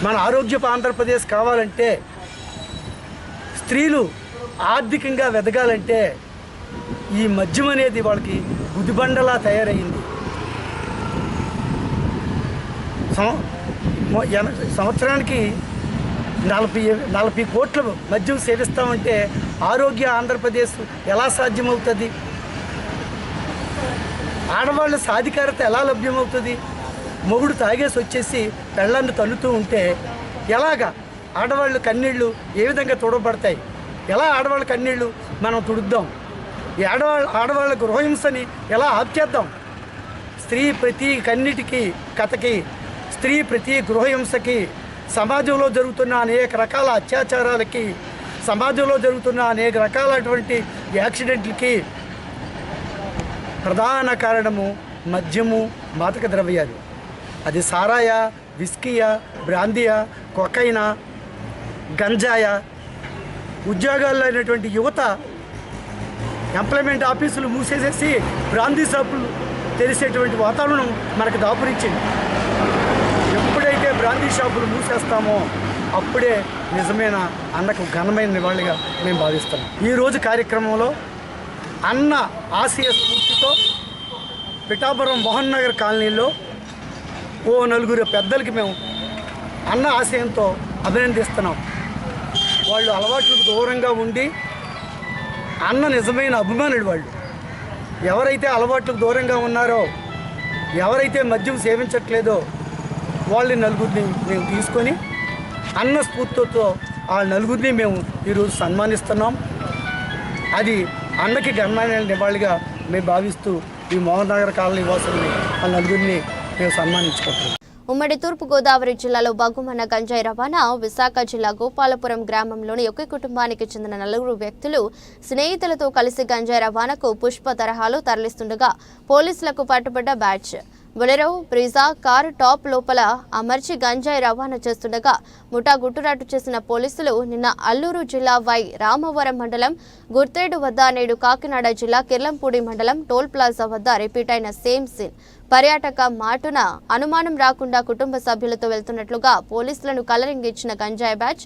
[SPEAKER 8] మన ఆరోగ్యపు ఆంధ్రప్రదేశ్ కావాలంటే, స్త్రీలు ఆర్థికంగా ఎదగాలంటే ఈ మద్యం అనేది వాళ్ళకి గుదిబండలా తయారైంది. సంవత్సరానికి 40 కోట్ల మద్యం సేవిస్తామంటే ఆరోగ్య ఆంధ్రప్రదేశ్ ఎలా సాధ్యమవుతుంది? ఆడవాళ్ళ సాధికారత ఎలా లభ్యమవుతుంది? మొగుడు తాగేసి వచ్చేసి పెళ్ళాన్ని తన్నుతూ ఉంటే ఎలాగా ఆడవాళ్ళ కన్నీళ్ళు ఏ విధంగా తుడబడతాయి? ఎలా ఆడవాళ్ళ కన్నీళ్ళు మనం తుడుద్దాం? ఈ ఆడవాళ్ళ గృహహింసని ఎలా ఆప్చేద్దాం? స్త్రీ ప్రతి కన్నిటికి కథకి, స్త్రీ ప్రతి గృహహింసకి, సమాజంలో జరుగుతున్న అనేక రకాల అత్యాచారాలకి, సమాజంలో జరుగుతున్న అనేక రకాలైనటువంటి యాక్సిడెంట్లకి ప్రధాన కారణము మద్యము, మాదక ద్రవ్యాలు. అది సారాయా, విస్కీయా, బ్రాందీయా, కొకైనా, గంజాయా. ఉద్యోగాల్లో అయినటువంటి యువత ఎంప్లాయ్మెంట్ ఆఫీసులు మూసేసేసి బ్రాందీ షాపులు తెరిచేటువంటి వాతావరణం మనకు దాపురించింది. ఎప్పుడైతే బ్రాందీ షాపులు మూసేస్తామో అప్పుడే నిజమైన అన్నకు ఘనమైన నివాళిగా మేము భావిస్తున్నాం. ఈరోజు కార్యక్రమంలో అన్న ఆశయ స్ఫూర్తితో పిఠాపురం మోహన్ నగర్ కాలనీలో ఓ 4 పెద్దలకి మేము అన్న ఆశయంతో అభినందిస్తున్నాం. వాళ్ళు అలవాట్లకు దూరంగా ఉండి అన్న నిజమైన అభిమానులు. వాళ్ళు ఎవరైతే అలవాట్లకు దూరంగా ఉన్నారో, ఎవరైతే మద్యం సేవించట్లేదో వాళ్ళ 4 మేము తీసుకొని అన్న స్ఫూర్తితో ఆ 4 మేము ఈరోజు సన్మానిస్తున్నాం. అది అన్నకి ఘనమైన నివాళిగా మేము భావిస్తూ ఈ మోహన్ నగర్ కాలనీ వాసుల్ని ఆ 4 మేము సన్మానించుకుంటున్నాం.
[SPEAKER 1] ఉమ్మడి తూర్పుగోదావరి జిల్లాలో బగ్గుమన్న గంజాయి రవాణా. విశాఖ జిల్లా గోపాలపురం గ్రామంలోని ఒకే కుటుంబానికి చెందిన 4 వ్యక్తులు స్నేహితులతో కలిసి గంజాయి రవాణాకు పుష్ప తరహాలో తరలిస్తుండగా పోలీసులకు పట్టుబడ్డ batch. Bolero, Brezza car top లోపల అమర్చి గంజాయి రవాణా చేస్తుండగా ముఠా గుట్టురాటు చేసిన పోలీసులు నిన్న అల్లూరు జిల్లా వై రామవరం మండలం గుర్తేడు వద్ద, నేడు కాకినాడ జిల్లా కిర్లంపూడి మండలం టోల్ ప్లాజా వద్ద రిపీట్ అయిన సేమ్ సీన్. పర్యాటక మాటున అనుమానం రాకుండా కుటుంబ సభ్యులతో వెళ్తున్నట్లుగా పోలీసులను కలరింగ్ ఇచ్చిన గంజాయి బ్యాచ్.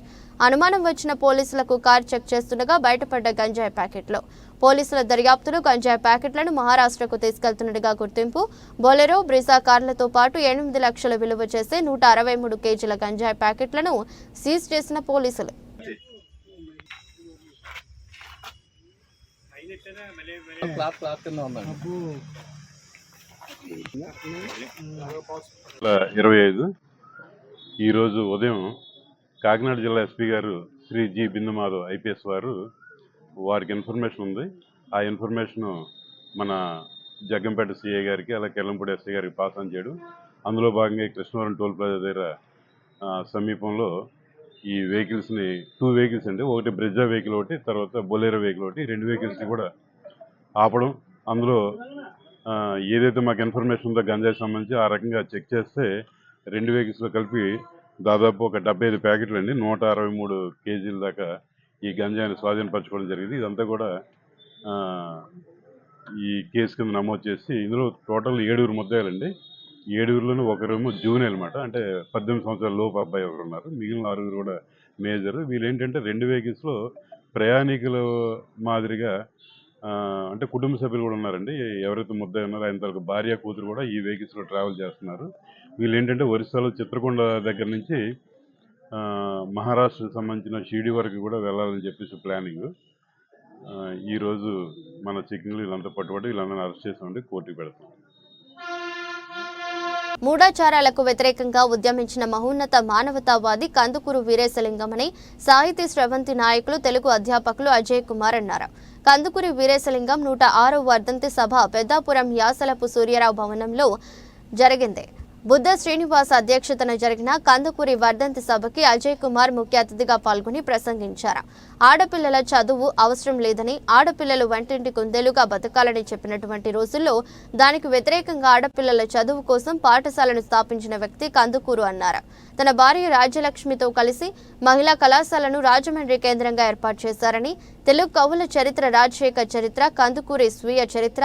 [SPEAKER 1] అనుమానం వచ్చిన పోలీసులకు కార్ చెక్ చేస్తుండగా బయటపడ్డ గంజాయి ప్యాకెట్లు. పోలీసుల దర్యాప్తులో గంజాయి ప్యాకెట్లను మహారాష్ట్రకు తీసుకెళ్తున్నట్టుగా గుర్తింపు. బొలెరో, బ్రిజా కార్లతో పాటు 8 లక్షల విలువ చేసే 163 కేజీల గంజాయి ప్యాకెట్లను సీజ్ చేసిన పోలీసులు.
[SPEAKER 9] ఈరోజు ఉదయం కాకినాడ జిల్లా ఎస్పీ గారు శ్రీ జి బిందుమాధవ్ ఐపీఎస్ వారికి ఇన్ఫర్మేషన్ ఉంది. ఆ ఇన్ఫర్మేషన్ మన జగ్గంపేట సిఐ గారికి, అలాగే కిర్లంపూడి ఎస్ఐ గారికి పాస్ ఆన్ చేయడం. అందులో భాగంగా కృష్ణవరం టోల్ ప్లాజా దగ్గర సమీపంలో ఈ వెహికల్స్ని 2 వెహికల్స్ అండి, ఒకటి బ్రిడ్జా వెహికల్ ఒకటి, తర్వాత బొలేరో వెహికల్ ఒకటి, 2 వెహికల్స్ని కూడా ఆపడం. అందులో ఏదైతే మాకు ఇన్ఫర్మేషన్ ఉందో గంజాయి సంబంధించి ఆ రకంగా చెక్ చేస్తే 2 వెహికల్స్లో కలిపి దాదాపు ఒక 75 ప్యాకెట్లు అండి, 163 కేజీల దాకా ఈ గంజాయిని స్వాధీనపరచుకోవడం జరిగింది. ఇదంతా కూడా ఈ కేసు కింద నమోదు చేసి ఇందులో టోటల్ 7 ముద్దాయిలండి. 7లోనూ ఒకరేమో జూనియర్ అనమాట, అంటే 18 సంవత్సరాల లోపు అబ్బాయి ఒకరు ఉన్నారు, మిగిలిన 6 కూడా మేజర్. వీళ్ళు ఏంటంటే 2 వెహికల్స్లో ప్రయాణికుల మాదిరిగా అంటే కుటుంబ సభ్యులు కూడా ఉన్నారండి. ఎవరైతే ముద్దాయి ఉన్నారో ఆయన తరకు భార్య, కూతురు కూడా ఈ వెహికల్స్లో ట్రావెల్ చేస్తున్నారు. వీళ్ళు ఏంటంటే ఒరిస్సాలో చిత్రకొండ దగ్గర నుంచి మహారాష్ట్రకు సంబంధించిన షిరిడి వరకు కూడా వెళ్ళాలని చెప్పేసి ప్లానింగ్. ఈరోజు మన చెకింగ్లు వీళ్ళంతా పట్టుబడి వీళ్ళందరినీ అరెస్ట్ చేసామండి, కోర్టుకు పెడతాం.
[SPEAKER 1] మూఢాచారాలకు వ్యతిరేకంగా ఉద్యమించిన మహోన్నత మానవతావాది కందుకూరు వీరేశలింగమని సాహితీ స్రవంతి నాయకులు, తెలుగు అధ్యాపకులు అజయ్ కుమార్ అన్నారు. కందుకూరి వీరేశలింగం 106వ వర్ధంతి సభ పెద్దాపురం యాసలపు సూర్యరావు భవనంలో జరిగింది. బుద్ధ శ్రీనివాస్ అధ్యక్షతన జరిగిన కందుకూరి వర్ధంతి సభకి అజయ్ కుమార్ ముఖ్య అతిథిగా పాల్గొని ప్రసంగించారు. ఆడపిల్లల చదువు అవసరం లేదని, ఆడపిల్లలు వంటింటి కుందేలుగా బతకాలని చెప్పినటువంటి రోజుల్లో దానికి వ్యతిరేకంగా ఆడపిల్లల చదువు కోసం పాఠశాలను స్థాపించిన వ్యక్తి కందుకూరు అన్నారు. తన భార్య రాజ్యలక్ష్మితో కలిసి మహిళా కళాశాలను రాజమండ్రి కేంద్రంగా ఏర్పాటు చేశారని, తెలుగు కవుల చరిత్ర, రాజశేఖర్ చరిత్ర, కందుకూరి స్వీయ చరిత్ర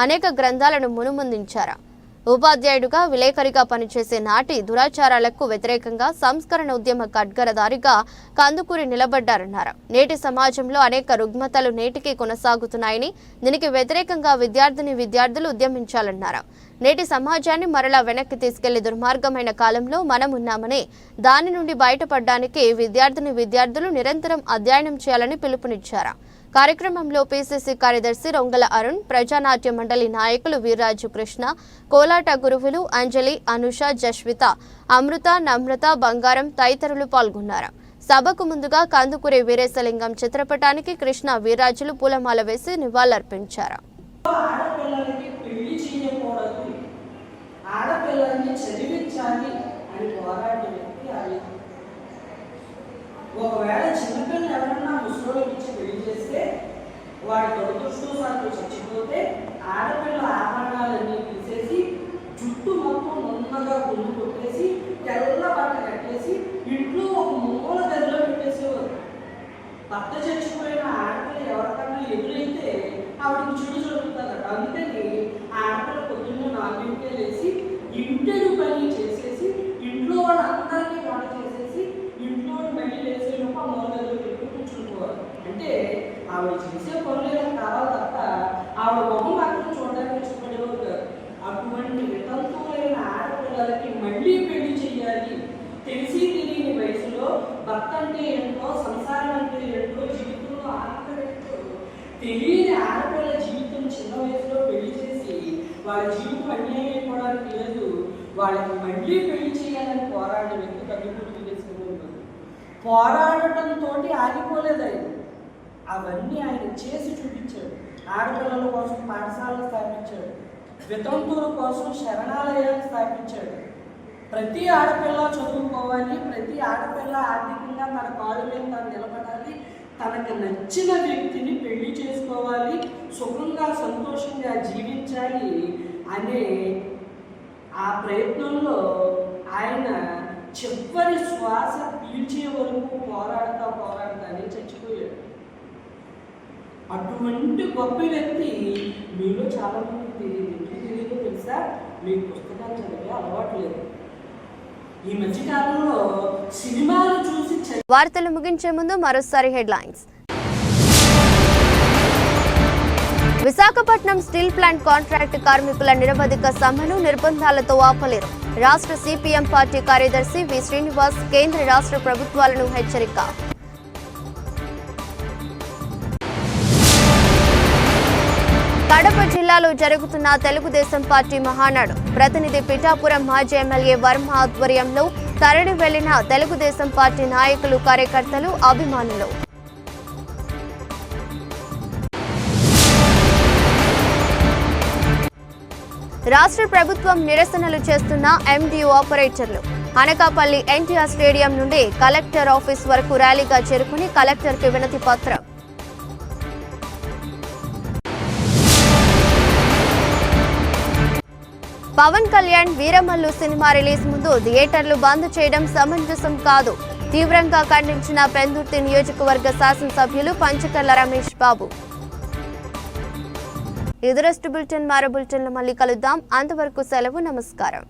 [SPEAKER 1] అనేక గ్రంథాలను మునుముందించారు. ఉపాధ్యాయుడిగా, విలేకరిగా పనిచేసే నాటి దురాచారాలకు వ్యతిరేకంగా సంస్కరణ ఉద్యమ ఖడ్గరదారిగా కందుకూరి నిలబడ్డారన్నారు. నేటి సమాజంలో అనేక రుగ్మతలు నేటికి కొనసాగుతున్నాయని, దీనికి వ్యతిరేకంగా విద్యార్థులు ఉద్యమించాలన్నారు. నేటి సమాజాన్ని మరలా వెనక్కి తీసుకెళ్లే దుర్మార్గమైన కాలంలో మనం ఉన్నామని, దాని నుండి బయటపడడానికి విద్యార్థులు నిరంతరం అధ్యయనం చేయాలని పిలుపునిచ్చారు. కార్యక్రమంలో పిసిసి కార్యదర్శి రొంగల అరుణ్, ప్రజానాట్య మండలి నాయకులు వీర్రాజు కృష్ణ, కోలాట గురువులు అంజలి, అనుష, జస్విత, అమృత, నమ్రత, బంగారం తదితరులు పాల్గొన్నారు. సభకు ముందుగా కందుకూరి వీరేశలింగం చిత్రపటానికి కృష్ణ, వీర్రాజులు పూలమాల వేసి నివాళులర్పించారు.
[SPEAKER 10] ఒకవేళ చిన్నపిల్లలు ఎవరన్నా ముసలోళ్ళకి ఇచ్చి పెళ్లి చేస్తే వాడి దురదృష్టవశాత్తు చచ్చిపోతే ఆడపిల్ల ఆభరణాలన్నీ తీసేసి జుట్టు మొత్తం నున్నగా గుండు కొట్టేసి తెల్ల బట్ట కట్టేసి ఇంట్లో ఒక మూల గదిలో పెట్టేసేవారు. భర్త చచ్చిపోయిన ఆడపిల్ల ఎవరికన్నా ఎదురైతే ఆవిడకి చెడు జరుగుతుందట. అందుకని ఆడపిల్ల పొద్దున్న 4 లేచి ఇంటెడు పని చేసేసి ఇంట్లో వాళ్ళందరికీ వంట చేసేసి ఇంట్లో మళ్ళీ లేచి మూల గదిలో పెట్టి కూర్చుంటుకోవాలి. అంటే ఆవిడ చేసే పనులు కావాలి తప్ప ఆవిడ మొహం మాత్రం చూడడానికి ఇష్టపడేవారు కాదు. అటువంటి వితంతువులైన ఆడపిల్లలకి మళ్ళీ పెళ్లి చేయాలి. తెలిసి తెలియని వయసులో భర్త అంటే ఏంటో, సంసారం అంటే ఏంటో, జీవితంలో ఆనందం ఏంటో తెలియని ఆడపిల్ల జీవితం చిన్న వయసులో పెళ్లి చేసి వాళ్ళ జీవితం అన్యాయం అయిపోవడానికి లేదు. వాళ్ళకి మళ్ళీ పెళ్లి చేయాలని పోరాడే వ్యక్తి కందుకూరి వీరేశలింగం. పోరాడటంతో ఆగిపోలేదు ఆయన. అవన్నీ ఆయన చేసి చూపించాడు. ఆడపిల్లల కోసం పాఠశాలను స్థాపించాడు. వితంతువుల కోసం శరణాలయాన్ని స్థాపించాడు. ప్రతి ఆడపిల్ల చదువుకోవాలి, ప్రతి ఆడపిల్ల ఆర్థికంగా తన కాళ్ళ మీద తను నిలబడాలి, తనకు నచ్చిన వ్యక్తిని పెళ్లి చేసుకోవాలి, సుఖంగా సంతోషంగా జీవించాలి అనే ఆ ప్రయత్నంలో ఆయన చివరి శ్వాస పీల్చే వరకు పోరాడతానే చచ్చిపోయాడు. అటువంటి గొప్ప వ్యక్తి మీలో చాలా మంది తెలియదో తెలుసా? మీకు పుస్తకాలు చదివే అలవాటు లేదు. ఈ మధ్యకాలంలో సినిమాలు చూసి
[SPEAKER 1] వార్తలు ముగించే ముందు మరోసారి headlines. Visakhapatnam steel plant contract కార్మికుల నిరవధిక సమ్మెను నిర్బంధాలతో ఆపలేరు. రాష్ట్ర సిపిఎం పార్టీ కార్యదర్శి వి శ్రీనివాస్ కేంద్ర రాష్ట్ర ప్రభుత్వాలను హెచ్చరిక. కడప జిల్లాలో జరుగుతున్న తెలుగుదేశం పార్టీ మహానాడు. ప్రతినిధి పిఠాపురం మాజీ ఎమ్మెల్యే వర్మ ఆధ్వర్యంలో తరలి వెళ్లిన తెలుగుదేశం పార్టీ నాయకులు, కార్యకర్తలు, అభిమానులు. రాష్ట్ర ప్రభుత్వం నిరసనలు చేస్తున్న ఎండియు ఆపరేటర్లు. అనకాపల్లి ఎన్టీఆర్ స్టేడియం నుండి కలెక్టర్ ఆఫీస్ వరకు ర్యాలీగా చేరుకుని కలెక్టర్కి వినతి పత్రం. పవన్ కళ్యాణ్ వీరమల్లు సినిమా రిలీజ్ ముందు థియేటర్లు బంద్ చేయడం సమంజసం కాదు. తీవ్రంగా ఖండించిన పెందుర్తి నియోజకవర్గ శాసనసభ్యులు పంచకర్ల రమేష్ బాబు. ఇది రెస్ట్ బులెటిన్. మరో బులెటిన్లో మళ్ళీ కలుద్దాం. అంతవరకు సెలవు. నమస్కారం.